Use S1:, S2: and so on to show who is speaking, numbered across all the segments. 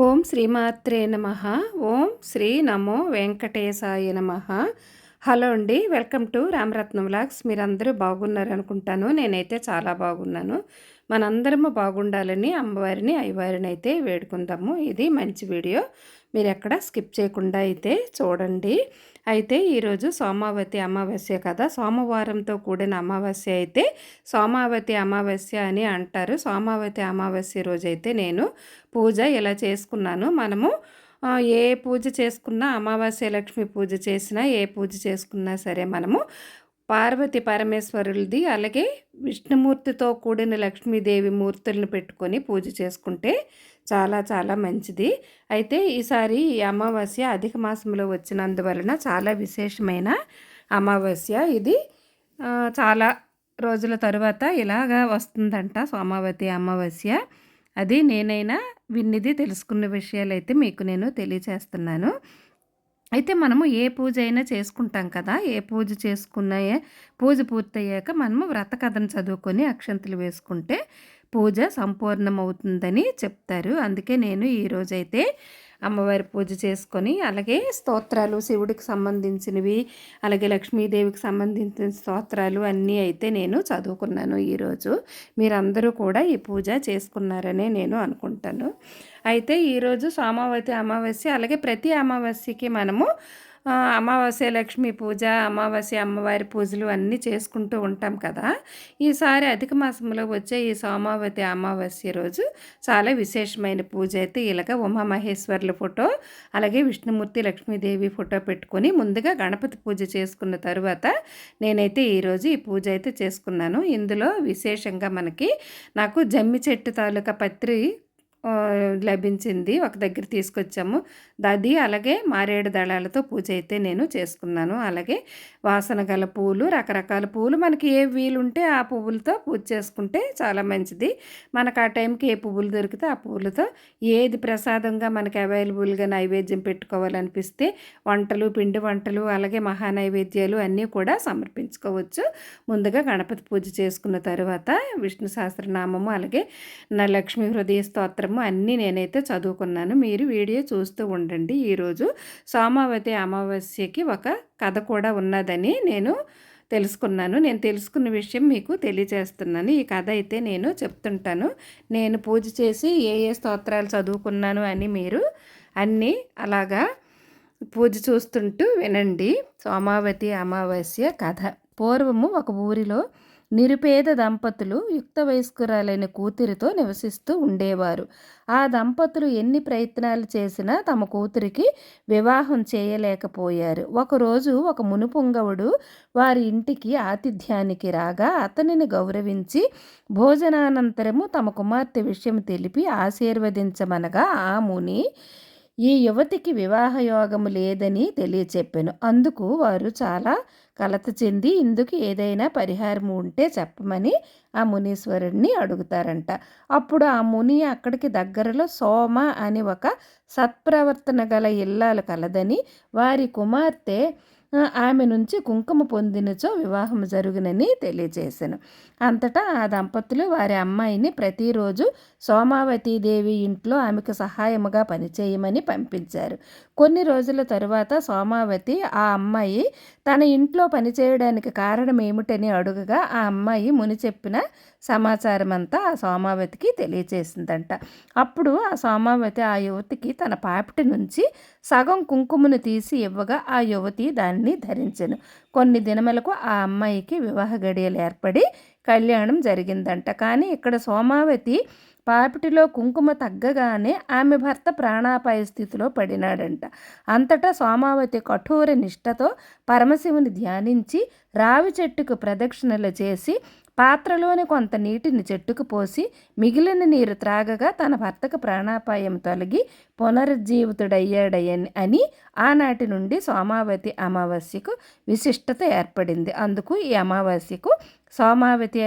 S1: ఓం శ్రీమాత్రే నమః. ఓం శ్రీ నమో వెంకటేశాయ నమః. హలో అండి, వెల్కమ్ టు రామరత్నం వ్లాగ్స్. మీరందరూ బాగున్నారు అనుకుంటాను. నేనైతే చాలా బాగున్నాను. మనందరము బాగుండాలని అమ్మవారిని అయ్యవారిని అయితే వేడుకుందాము. ఇది మంచి వీడియో, మీరు ఎక్కడ స్కిప్ చేయకుండా అయితే చూడండి. అయితే ఈరోజు సోమావతి అమావాస్య కదా, సోమవారంతో కూడిన అమావాస్య అయితే సోమావతి అమావాస్య అని అంటారు. సోమావతి అమావాస్య రోజైతే నేను పూజ ఇలా చేసుకున్నాను. మనము ఏ పూజ చేసుకున్నా, అమావాస్య లక్ష్మి పూజ చేసినా, ఏ పూజ చేసుకున్నా సరే మనము పార్వతి పరమేశ్వరులది అలాగే విష్ణుమూర్తితో కూడిన లక్ష్మీదేవి మూర్తులను పెట్టుకొని పూజ చేసుకుంటే చాలా చాలా మంచిది. అయితే ఈసారి ఈ అమావాస్య అధిక మాసంలో వచ్చినందువలన చాలా విశేషమైన అమావాస్య ఇది. చాలా రోజుల తరువాత ఇలాగా వస్తుందంట సోమావతి అమావాస్య. అది నేనైనా విన్నది తెలుసుకున్న విషయాలు అయితే మీకు నేను తెలియచేస్తున్నాను. అయితే మనము ఏ పూజ అయినా చేసుకుంటాం కదా, ఏ పూజ చేసుకున్నా పూజ పూర్తయ్యాక మనము వ్రత కథను చదువుకొని అక్షంతలు వేసుకుంటే పూజ సంపూర్ణమవుతుందని చెప్తారు. అందుకే నేను ఈరోజైతే అమ్మవారి పూజ చేసుకొని అలాగే స్తోత్రాలు శివుడికి సంబంధించినవి అలాగే లక్ష్మీదేవికి సంబంధించిన స్తోత్రాలు అన్నీ అయితే నేను చదువుకున్నాను ఈరోజు. మీరందరూ కూడా ఈ పూజ చేసుకున్నారనే నేను అనుకుంటాను. అయితే ఈరోజు సోమావతి అమావాస్య, అలాగే ప్రతి అమావాస్యకి మనము అమావాస్య లక్ష్మీ పూజ, అమావాస్య అమ్మవారి పూజలు అన్నీ చేసుకుంటూ ఉంటాం కదా. ఈసారి అధిక మాసంలో వచ్చే ఈ సోమావతి అమావాస్య రోజు చాలా విశేషమైన పూజ అయితే ఇలాగ ఉమామహేశ్వర్ల ఫోటో అలాగే విష్ణుమూర్తి లక్ష్మీదేవి ఫోటో పెట్టుకొని ముందుగా గణపతి పూజ చేసుకున్న తరువాత నేనైతే ఈరోజు ఈ పూజ అయితే చేసుకున్నాను. ఇందులో విశేషంగా నాకు జమ్మి చెట్టు తాలూకా పత్రి లభించింది, ఒక దగ్గర తీసుకొచ్చాము. అది అలాగే మారేడు దళాలతో పూజ అయితే నేను చేసుకున్నాను. అలాగే వాసన గల పూలు, రకరకాల పూలు మనకి ఏ వీలుంటే ఆ పువ్వులతో పూజ చేసుకుంటే చాలా మంచిది. మనకు ఆ టైంకి ఏ పువ్వులు దొరికితే ఆ పువ్వులతో ఏది ప్రసాదంగా మనకి అవైలబుల్గా నైవేద్యం పెట్టుకోవాలనిపిస్తే వంటలు, పిండి వంటలు అలాగే మహా నైవేద్యాలు అన్నీ కూడా సమర్పించుకోవచ్చు. ముందుగా గణపతి పూజ చేసుకున్న తర్వాత విష్ణు సహస్రనామము అలాగే నా లక్ష్మీ హృదయ స్తోత్రం అన్నీ నేనైతే చదువుకున్నాను. మీరు వీడియో చూస్తూ ఉండండి. ఈరోజు సోమావతి అమావాస్యకి ఒక కథ కూడా ఉన్నదని నేను తెలుసుకున్నాను. నేను తెలుసుకున్న విషయం మీకు తెలియజేస్తున్నాను. ఈ కథ అయితే నేను చెప్తుంటాను. నేను పూజ చేసి ఏ ఏ స్తోత్రాలు చదువుకున్నాను అని మీరు అన్నీ అలాగా పూజ చూస్తుంటూ వినండి. సోమావతి అమావాస్య కథ. పూర్వము ఒక ఊరిలో నిరుపేద దంపతులు యుక్త వయస్కురాలైన కూతురితో నివసిస్తూ ఉండేవారు. ఆ దంపతులు ఎన్ని ప్రయత్నాలు చేసినా తమ కూతురికి వివాహం చేయలేకపోయారు. ఒకరోజు ఒక మునుపొంగవుడు వారి ఇంటికి ఆతిథ్యానికి రాగా అతనిని గౌరవించి భోజనానంతరము తమ కుమార్తె విషయం తెలిపి ఆశీర్వదించమనగా ఆ ముని ఈ యువతికి వివాహయోగము లేదని తెలియచెప్పాను. అందుకు వారు చాలా కలత చెంది ఇందుకు ఏదైనా పరిహారం ఉంటే చెప్పమని ఆ మునీశ్వరుడిని అడుగుతారంట. అప్పుడు ఆ ముని అక్కడికి దగ్గరలో సోమ అని ఒక సత్ప్రవర్తన గల ఇల్లాలు కలదని, వారి కుమార్తె ఆమె నుంచి కుంకుమ పొందినచో వివాహం జరుగునని తెలియజేశాను. అంతటా ఆ దంపతులు వారి అమ్మాయిని ప్రతిరోజు సోమావతీదేవి ఇంట్లో ఆమెకు సహాయముగా పనిచేయమని పంపించారు. కొన్ని రోజుల తరువాత సోమావతి ఆ అమ్మాయి తన ఇంట్లో పనిచేయడానికి కారణం ఏమిటని అడుగగా ఆ అమ్మాయి ముని చెప్పిన సమాచారం అంతా ఆ సోమావతికి తెలియచేసిందంట. అప్పుడు ఆ సోమావతి ఆ యువతికి తన పాపిటి నుంచి సగం కుంకుమను తీసి ఇవ్వగా ఆ యువతి దానిని ధరించెను. కొన్ని దినములకు ఆ అమ్మాయికి వివాహ గడియలు ఏర్పడి కళ్యాణం జరిగిందంట. కానీ ఇక్కడ సోమావతి పాపిటిలో కుంకుమ తగ్గగానే ఆమె భర్త ప్రాణాపాయ స్థితిలో పడినాడంట. అంతటా సోమావతి కఠోర నిష్ఠతో పరమశివుని ధ్యానించి రావి చెట్టుకు ప్రదక్షిణలు చేసి పాత్రలోని కొంత నీటిని చెట్టుకు పోసి మిగిలిన నీరు త్రాగగా తన భర్తకు ప్రాణాపాయం తొలగి పునరుజ్జీవితుడయ్యాడని అని ఆనాటి నుండి సోమావతి అమావాస్యకు విశిష్టత ఏర్పడింది. అందుకు ఈ అమావాస్యకు సోమావతి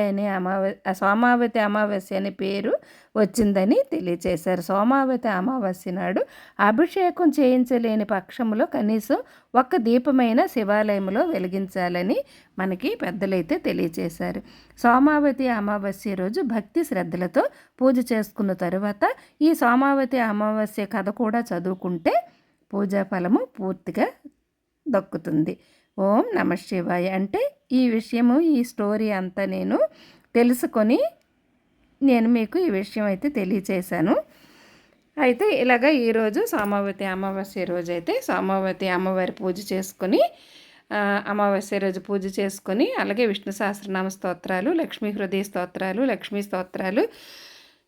S1: అమావాస్య అనే పేరు వచ్చిందని తెలియచేశారు. సోమావతి అమావాస్య నాడు అభిషేకం చేయించలేని పక్షంలో కనీసం ఒక్క దీపమైన శివాలయంలో వెలిగించాలని మనకి పెద్దలైతే తెలియచేశారు. సోమావతి అమావాస్య రోజు భక్తి శ్రద్ధలతో పూజ చేసుకున్న తరువాత ఈ సోమావతి అమావాస్య కథ కూడా చదువుకుంటే పూజా ఫలము పూర్తిగా దక్కుతుంది. ఓం నమ శివాయ. అంటే ఈ విషయము, ఈ స్టోరీ అంతా నేను తెలుసుకొని నేను మీకు ఈ విషయం అయితే తెలియచేశాను. అయితే ఇలాగ ఈరోజు సోమావతి అమావాస్య రోజు అయితే సోమావతి అమ్మవారి పూజ చేసుకొని, అమావాస్య రోజు పూజ చేసుకొని, అలాగే విష్ణు సహస్రనామ స్తోత్రాలు, లక్ష్మీ హృదయ స్తోత్రాలు, లక్ష్మీ స్తోత్రాలు,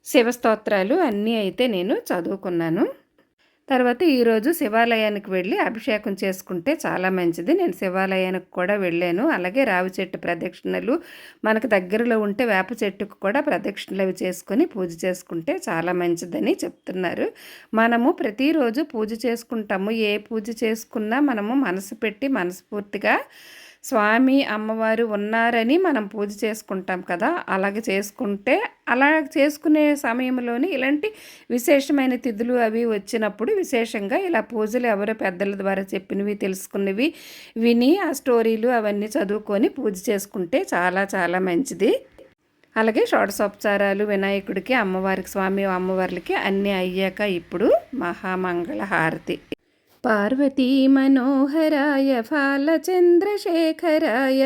S1: శివ స్తోత్రాలు అన్నీ అయితే నేను చదువుకున్నాను. తర్వాత ఈరోజు శివాలయానికి వెళ్ళి అభిషేకం చేసుకుంటే చాలా మంచిది. నేను శివాలయానికి కూడా వెళ్ళాను. అలాగే రావి చెట్టు ప్రదక్షిణలు, మనకు దగ్గరలో ఉంటే వేప చెట్టుకు కూడా ప్రదక్షిణలు అవి చేసుకొని పూజ చేసుకుంటే చాలా మంచిదని చెప్తున్నారు. మనము ప్రతిరోజు పూజ చేసుకుంటాము. ఏ పూజ చేసుకున్నా మనము మనసు పెట్టి మనస్ఫూర్తిగా స్వామి అమ్మవారు ఉన్నారని మనం పూజ చేసుకుంటాం కదా, అలాగే చేసుకుంటే అలా చేసుకునే సమయంలోనే ఇలాంటి విశేషమైన తిథులు అవి వచ్చినప్పుడు విశేషంగా ఇలా పూజలు ఎవరో పెద్దల ద్వారా చెప్పినవి తెలుసుకున్నవి విని ఆ స్టోరీలు అవన్నీ చదువుకొని పూజ చేసుకుంటే చాలా చాలా మంచిది. అలాగే షోడశోపచారాలు వినాయకుడికి, అమ్మవారికి, స్వామి అమ్మవార్లకి అన్నీ అయ్యాక ఇప్పుడు మహామంగళ హారతి. పార్వతీ మనోహరాయ ఫాలచంద్రశేఖరాయ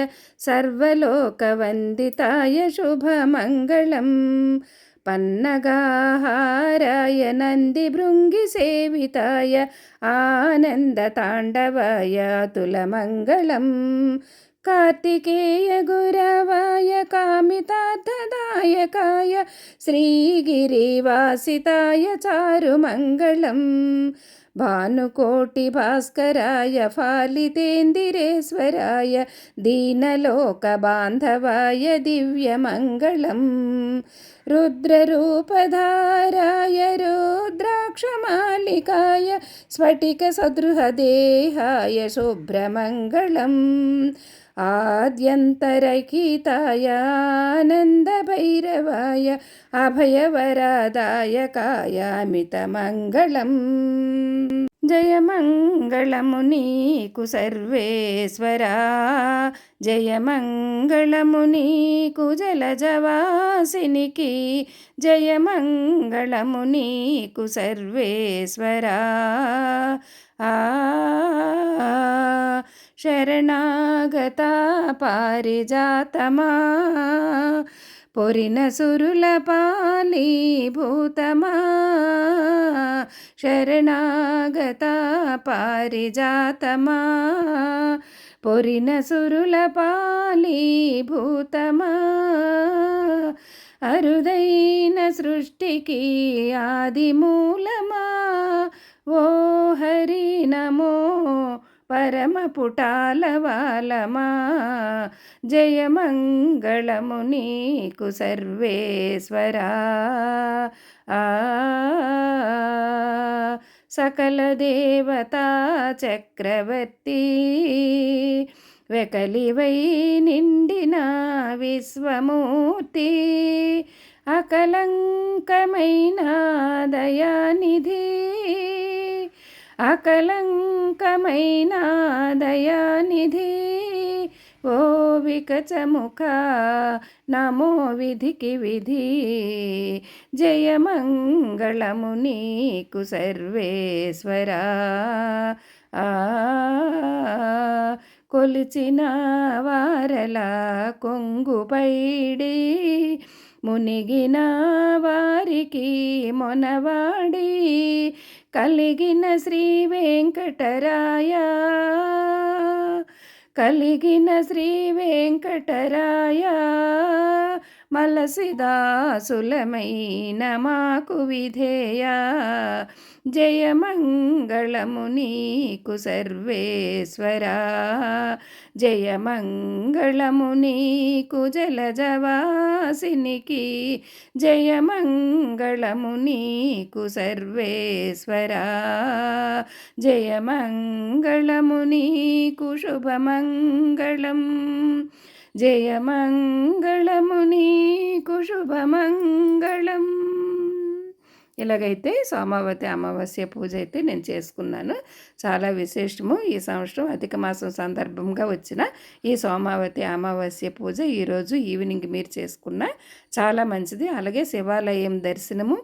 S1: సర్వలోకవందితాయ శుభమంగళం పన్నగాహారాయ నందిభృంగిసేవితాయ ఆనందతాండవాయ అతులమంగళం కార్తికేయ గురవాయ కామితార్థదాయకాయ శ్రీగిరివాసితాయ చారుమంగళం భానుకోటి భాస్కరాయ ఫాలితేందిరేశ్వరాయ దీనలోక బాంధవాయ దివ్యమంగళం రుద్రరూపధారాయ రుద్రాక్షమాలికాయ స్ఫటిక సదృహదేహాయ శుభ్రమంగళం ఆద్యంతరహితాయ ఆనందభైరవాయ అభయవరదాయకాయ అమితమంగళం జయమంగళము నీకు సర్వేశ్వరా జయమంగళము నీకు జలజవాసినికి జయమంగళము నీకు సర్వేశ్వరా శరణాగత పారిజాతమా పొరిన సురుల పాలీభూతమా శరణాగత పారిజాతమా పొరిన సురుల పాలీభూతమా అరుదైన సృష్టికి ఆదిమూలమా ఓ హరి నమో పరమపుటాలవాలమా జయమంగళము నీకు సర్వేశ్వరా సకల దేవతా చక్రవర్తి వెకలివై నిండిన విశ్వమూర్తి అకలంకమైన దయానిధి అకలంకమైన దయానిధి ఓ వికచముఖ నమో విధికి విధి జయమంగళము నీకు సర్వేశ్వరా కొలిచిన వారల కొంగుపైడి మునిగిన వారికి మొనవాడి కలిగిన శ్రీ వెంకటరాయ కలిగిన శ్రీ వెంకటరాయ మలసిదాసులమైన మాకు విధేయ జయమంగళము నీకు సర్వేశ్వరా జయమంగళము నీకు జలజవాసినికి జయమంగళము నీకు సర్వేశ్వరా జయమంగళము నీకు శుభమంగళం జయమంగళము నీకు శుభమంగళం. ఇలాగైతే సోమావతి అమావాస్య పూజ అయితే నేను చేసుకున్నాను. చాలా విశేషము. ఈ సంవత్సరం అధిక మాసం సందర్భంగా వచ్చిన ఈ సోమావతి అమావాస్య పూజ ఈరోజు ఈవినింగ్ మీరు చేసుకున్న చాలా మంచిది. అలాగే శివాలయం దర్శనము,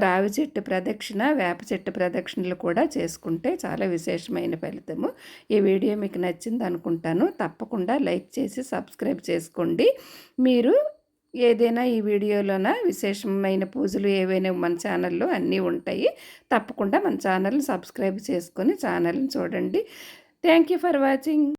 S1: రావి చెట్టు ప్రదక్షిణ, వేప చెట్టు ప్రదక్షిణలు కూడా చేసుకుంటే చాలా విశేషమైన ఫలితము. ఈ వీడియో మీకు నచ్చింది అనుకుంటాను. తప్పకుండా లైక్ చేసి సబ్స్క్రైబ్ చేసుకోండి. మీరు ఏదైనా ఈ వీడియోలోన విశేషమైన పూజలు ఏవైనా మన ఛానల్లో అన్నీ ఉంటాయి. తప్పకుండా మన ఛానల్ని సబ్స్క్రైబ్ చేసుకొని ఛానల్ని చూడండి. Thank you for watching.